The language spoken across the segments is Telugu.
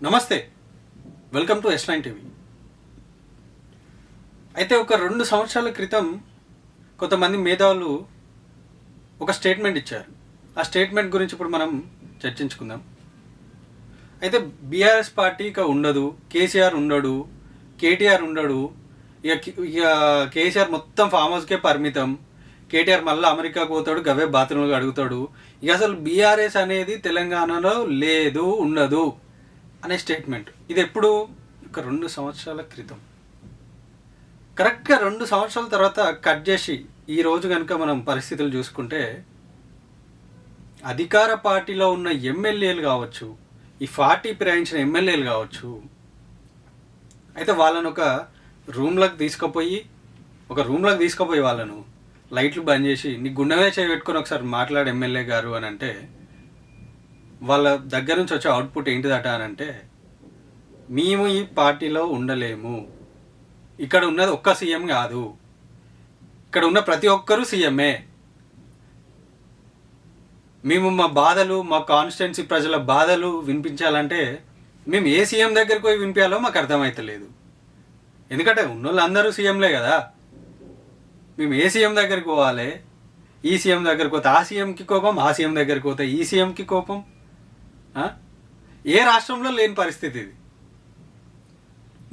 నమస్తే, వెల్కమ్ టు S9 టీవీ. అయితే ఒక 2 సంవత్సరాల క్రితం కొంతమంది మేధావులు ఒక స్టేట్మెంట్ ఇచ్చారు. ఆ స్టేట్మెంట్ గురించి ఇప్పుడు మనం చర్చించుకుందాం. అయితే బీఆర్ఎస్ పార్టీ ఇక ఉండదు, కేసీఆర్ ఉండడు, కేటీఆర్ ఉండడు, ఇక కేసీఆర్ మొత్తం ఫామ్ హౌస్కే పరిమితం, కేటీఆర్ మళ్ళీ అమెరికాకు పోతాడు, గవే బాత్రూంలో అడుగుతాడు, ఇక అసలు బీఆర్ఎస్ అనేది తెలంగాణలో లేదు, ఉండదు అనే స్టేట్మెంట్. ఇది ఎప్పుడు? ఒక 2 సంవత్సరాల క్రితం. కరెక్ట్గా 2 సంవత్సరాల తర్వాత కట్ చేసి ఈరోజు కనుక మనం పరిస్థితులు చూసుకుంటే, అధికార పార్టీలో ఉన్న ఎమ్మెల్యేలు కావచ్చు, ఈ పార్టీ ఫిరాయించిన ఎమ్మెల్యేలు కావచ్చు, అయితే వాళ్ళను ఒక రూమ్లోకి తీసుకుపోయి వాళ్ళను లైట్లు బంద్ చేసి నీ గుండెమే చేయబెట్టుకొని ఒకసారి మాట్లాడు ఎమ్మెల్యే గారు అని అంటే, వాళ్ళ దగ్గర నుంచి వచ్చే అవుట్పుట్ ఏంటిదట అని అంటే, మేము ఈ పార్టీలో ఉండలేము, ఇక్కడ ఉన్నది ఒక్క సీఎం కాదు, ఇక్కడ ఉన్న ప్రతి ఒక్కరూ సీఎంఏ, మేము మా బాధలు, మా కాన్స్టిట్యున్సీ ప్రజల బాధలు వినిపించాలంటే మేము ఏ సీఎం దగ్గరికి పోయి వినిపించాలో మాకు అర్థమవుతలేదు. ఎందుకంటే ఉన్నోళ్ళు అందరూ సీఎంలే కదా, మేము ఏ సీఎం దగ్గరికి పోవాలి? ఈ సీఎం దగ్గరికి పోతే ఆ సీఎంకి కోపం, ఆ సీఎం దగ్గరికి పోతే ఈ సీఎంకి కోపం. ఏ రాష్ట్రంలో లేని పరిస్థితి ఇది.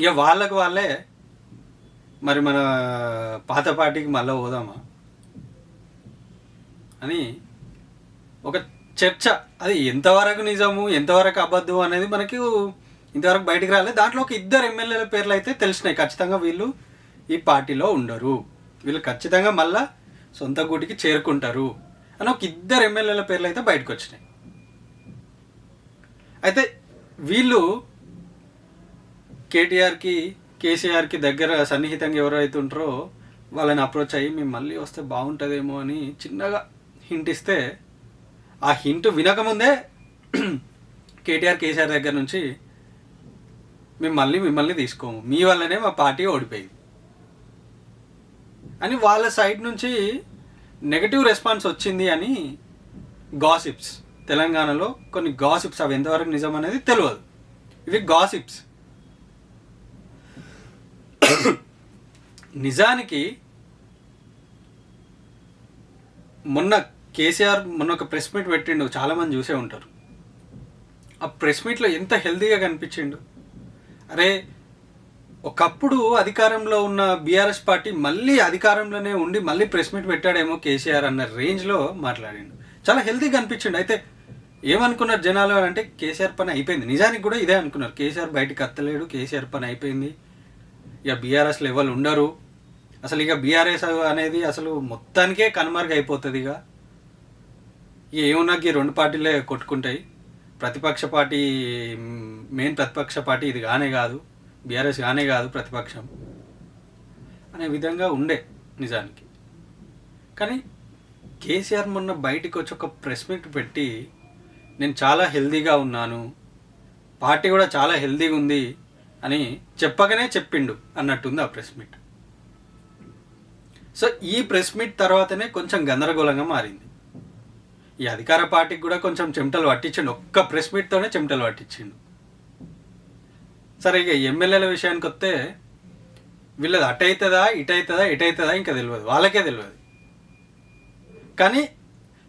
ఇక వాళ్ళకు వాళ్ళే మరి మన పాత పార్టీకి మళ్ళీ పోదామా అని ఒక చర్చ. అది ఎంతవరకు నిజము, ఎంతవరకు అబద్ధం అనేది మనకి ఇంతవరకు బయటికి రాలేదు. దాంట్లో ఒక 2 ఎమ్మెల్యేల పేర్లు అయితే తెలిసినాయి. ఖచ్చితంగా వీళ్ళు ఈ పార్టీలో ఉండరు, వీళ్ళు ఖచ్చితంగా మళ్ళా సొంత గూటికి చేరుకుంటారు అని ఒక 2 ఎమ్మెల్యేల పేర్లు అయితే బయటకు వచ్చినాయి. అయితే వీళ్ళు కేటీఆర్కి, కేసీఆర్కి దగ్గర సన్నిహితంగా ఎవరైతే ఉంటారో వాళ్ళని అప్రోచ్ అయ్యి మేము మళ్ళీ వస్తే బాగుంటుందేమో అని చిన్నగా హింట్ ఇస్తే, ఆ హింట్ వినకముందే కేటీఆర్, కేసీఆర్ దగ్గర నుంచి మేము మళ్ళీ మిమ్మల్ని తీసుకోము, మీ వల్లనే మా పార్టీ ఓడిపోయింది అని వాళ్ళ సైడ్ నుంచి నెగటివ్ రెస్పాన్స్ వచ్చింది అని గాసిప్స్. తెలంగాణలో కొన్ని గాసిప్స్, అవి ఎంతవరకు నిజం అనేది తెలియదు, ఇవి గాసిప్స్. నిజానికి మొన్న కేసీఆర్ ఒక ప్రెస్ మీట్ పెట్టిండు, చాలామంది చూసే ఉంటారు. ఆ ప్రెస్ మీట్లో ఎంత హెల్తీగా కనిపించిండు. అరే, ఒకప్పుడు అధికారంలో ఉన్న బీఆర్ఎస్ పార్టీ మళ్ళీ అధికారంలోనే ఉండి మళ్ళీ ప్రెస్ మీట్ పెట్టాడేమో కేసీఆర్ అన్న రేంజ్లో మాట్లాడిండు. చాలా హెల్తీగా అనిపించిండు. అయితే ఏమనుకున్నారు జనాలు అంటే, కేసీఆర్ పని అయిపోయింది. నిజానికి కూడా ఇదే అనుకున్నారు, కేసీఆర్ బయటికి అత్తలేడు, కేసీఆర్ పని అయిపోయింది, ఇక బీఆర్ఎస్ లెవెల్ ఉండరు, అసలు ఇక బీఆర్ఎస్ అనేది అసలు మొత్తానికే కనుమరుగు అయిపోతుంది, ఇక ఏమున్నా ఈ 2 పార్టీలే కొట్టుకుంటాయి, ప్రతిపక్ష పార్టీ, మెయిన్ ప్రతిపక్ష పార్టీ ఇది కానే కాదు, బీఆర్ఎస్ కానే కాదు ప్రతిపక్షం అనే విధంగా ఉండే నిజానికి. కానీ కేసీఆర్ మొన్న బయటికి వచ్చి ఒక ప్రెస్ మీట్ పెట్టి, నేను చాలా హెల్తీగా ఉన్నాను, పార్టీ కూడా చాలా హెల్తీగా ఉంది అని చెప్పగానే చెప్పిండు అన్నట్టుంది ఆ ప్రెస్ మీట్. సో ఈ ప్రెస్ మీట్ తర్వాతనే కొంచెం గందరగోళంగా మారింది. ఈ అధికార పార్టీకి కూడా కొంచెం చెమటలు పట్టించిండు, ఒక్క ప్రెస్ మీట్తోనే చెమటలు పట్టించిండు. సరే, ఇక ఎమ్మెల్యేల విషయానికి వస్తే వీళ్ళది అటవుతుందా, ఇటవుతుందా ఇంకా తెలియదు, వాళ్ళకే తెలియదు. కానీ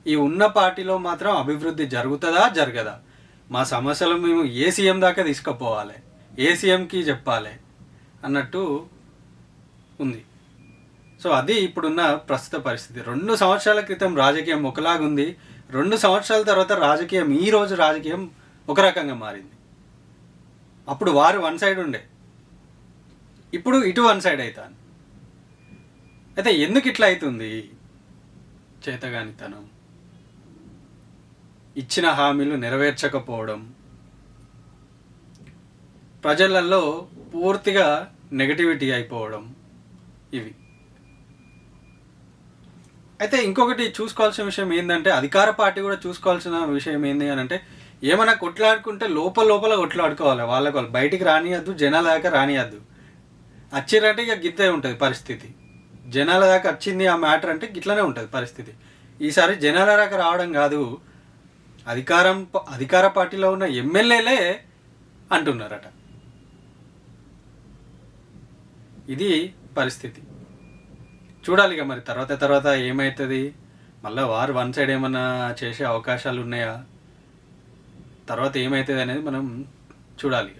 ఈ ఉన్న పార్టీలో మాత్రం అభివృద్ధి జరుగుతుందా, జరగదా, మా సమస్యలు మేము ఏ సీఎం దాకా తీసుకుపోవాలి, ఏ సీఎంకి చెప్పాలి అన్నట్టు ఉంది. సో అది ఇప్పుడున్న ప్రస్తుత పరిస్థితి. 2 సంవత్సరాల క్రితం రాజకీయం ఒకలాగుంది, 2 సంవత్సరాల తర్వాత రాజకీయం, ఈరోజు రాజకీయం ఒక రకంగా మారింది. అప్పుడు వారు 1 సైడ్ ఉండే, ఇప్పుడు ఇటు 1 సైడ్ అవుతాను. అయితే ఎందుకు ఇట్లా అవుతుంది? చేతగానితనం, ఇచ్చిన హామీలు నెరవేర్చకపోవడం, ప్రజలలో పూర్తిగా నెగటివిటీ అయిపోవడం, ఇవి. అయితే ఇంకొకటి చూసుకోవాల్సిన విషయం ఏంటంటే, అధికార పార్టీ కూడా చూసుకోవాల్సిన విషయం ఏంటి అని అంటే, ఏమైనా కొట్లాడుకుంటే లోపల కొట్లాడుకోవాలి, వాళ్ళకి వాళ్ళు బయటికి రానియద్దు, జనాల దాకా రానియద్దు. వచ్చిరంటే ఇక గిద్దే ఉంటుంది పరిస్థితి, జనాల దాకా వచ్చింది ఆ మ్యాటర్ అంటే గిట్లనే ఉంటుంది పరిస్థితి. ఈసారి జనాల దాకా రావడం కాదు, అధికార పార్టీలో ఉన్న ఎమ్మెల్యేలే అంటున్నారట. ఇది పరిస్థితి. చూడాలి ఇక మరి తర్వాత ఏమవుతుంది, మళ్ళీ వారు వన్ సైడ్ ఏమన్నా చేసే అవకాశాలు ఉన్నాయా, తర్వాత ఏమవుతుంది అనేది మనం చూడాలి.